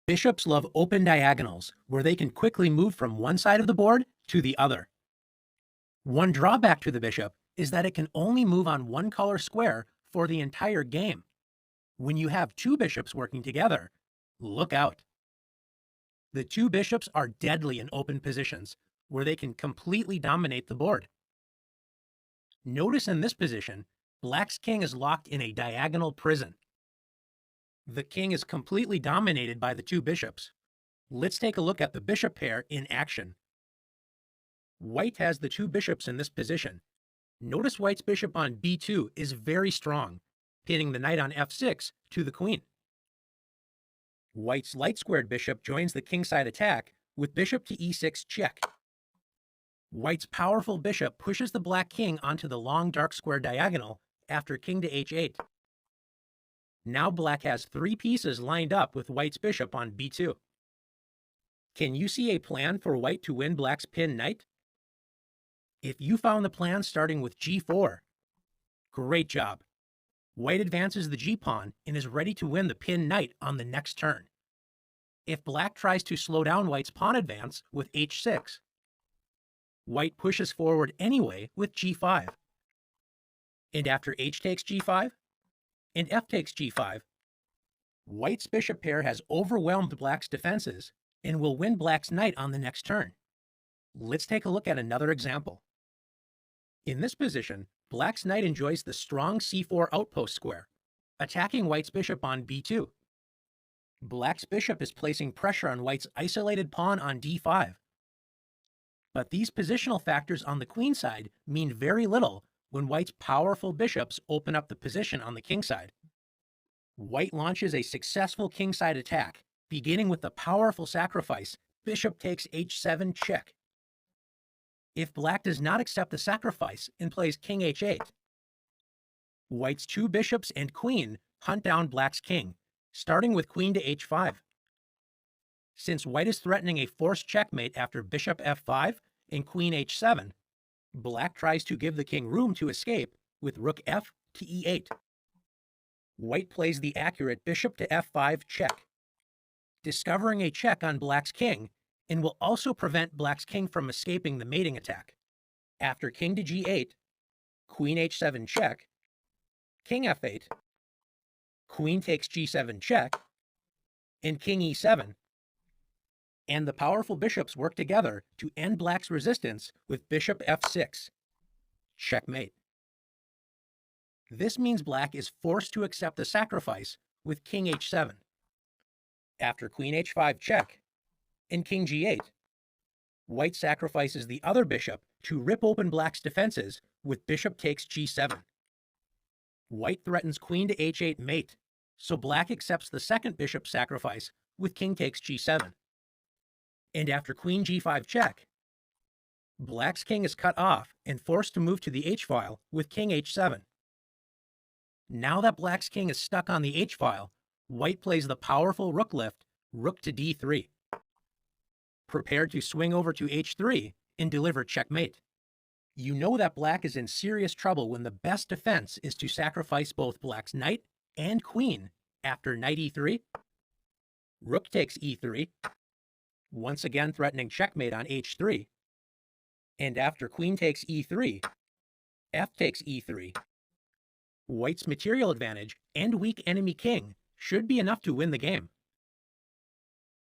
Bishops love open diagonals, where they can quickly move from one side of the board to the other. One drawback to the bishop is that it can only move on one color square for the entire game. When you have two bishops working together, look out. The two bishops are deadly in open positions, where they can completely dominate the board. Notice in this position, Black's king is locked in a diagonal prison. The king is completely dominated by the two bishops. Let's take a look at the bishop pair in action. White has the two bishops in this position. Notice White's bishop on b2 is very strong, pinning the knight on f6 to the queen. White's light-squared bishop joins the kingside attack with bishop to e6 check. White's powerful bishop pushes the black king onto the long dark square diagonal after king to h8. Now Black has three pieces lined up with White's bishop on b2. Can you see a plan for White to win Black's pinned knight? If you found the plan starting with g4, great job. White advances the g-pawn and is ready to win the pinned knight on the next turn. If Black tries to slow down White's pawn advance with h6, White pushes forward anyway with g5. And after h takes g5, and f takes g5, White's bishop pair has overwhelmed Black's defenses and will win Black's knight on the next turn. Let's take a look at another example. In this position, Black's knight enjoys the strong c4 outpost square, attacking White's bishop on b2. Black's bishop is placing pressure on White's isolated pawn on d5. But these positional factors on the queen side mean very little when White's powerful bishops open up the position on the king side. White launches a successful kingside attack, beginning with the powerful sacrifice, bishop takes h7 check. If Black does not accept the sacrifice and plays king h8, White's two bishops and queen hunt down Black's king, starting with queen to h5. Since White is threatening a forced checkmate after bishop f5 and queen h7, Black tries to give the king room to escape with rook f to e8. White plays the accurate bishop to f5 check, discovering a check on Black's king, and will also prevent Black's king from escaping the mating attack. After king to g8, queen h7 check, king f8, queen takes g7 check, and king e7, and the powerful bishops work together to end Black's resistance with bishop f6. Checkmate. This means Black is forced to accept the sacrifice with king h7. After queen h5 check and king g8, White sacrifices the other bishop to rip open Black's defenses with bishop takes g7. White threatens queen to h8 mate, so Black accepts the second bishop sacrifice with king takes g7. And after queen g5 check, Black's king is cut off and forced to move to the h-file with king h7. Now that Black's king is stuck on the h-file, White plays the powerful rook lift, rook to d3, prepared to swing over to h3 and deliver checkmate. You know that Black is in serious trouble when the best defense is to sacrifice both Black's knight and queen after knight e3, rook takes e3, once again threatening checkmate on h3, and after queen takes e3, f takes e3. White's material advantage and weak enemy king should be enough to win the game.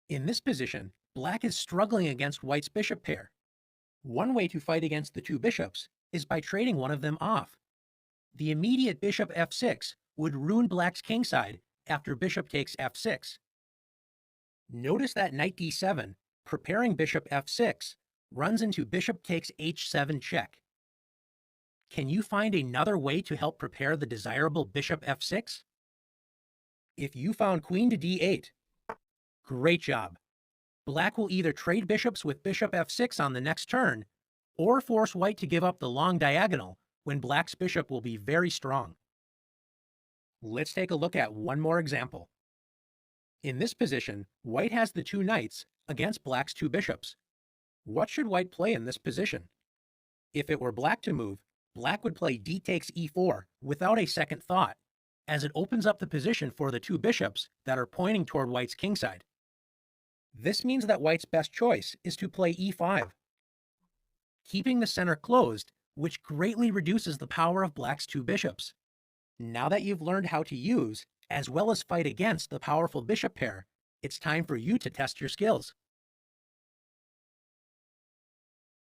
In this position, Black is struggling against White's bishop pair. One way to fight against the two bishops is by trading one of them off. The immediate bishop f6 would ruin Black's kingside after bishop takes f6. Notice that knight d7, preparing bishop f6, runs into bishop takes h7 check. Can you find another way to help prepare the desirable bishop f6? If you found queen to d8, great job. Black will either trade bishops with bishop f6 on the next turn, or force White to give up the long diagonal when Black's bishop will be very strong. Let's take a look at one more example. In this position, White has the two knights against Black's two bishops. What should White play in this position? If it were Black to move, Black would play d takes e4 without a second thought, as it opens up the position for the two bishops that are pointing toward White's kingside. This means that white's best choice is to play e5, keeping the center closed, which greatly reduces the power of black's two bishops. Now that you've learned how to use, as well as fight against the powerful bishop pair, it's time for you to test your skills.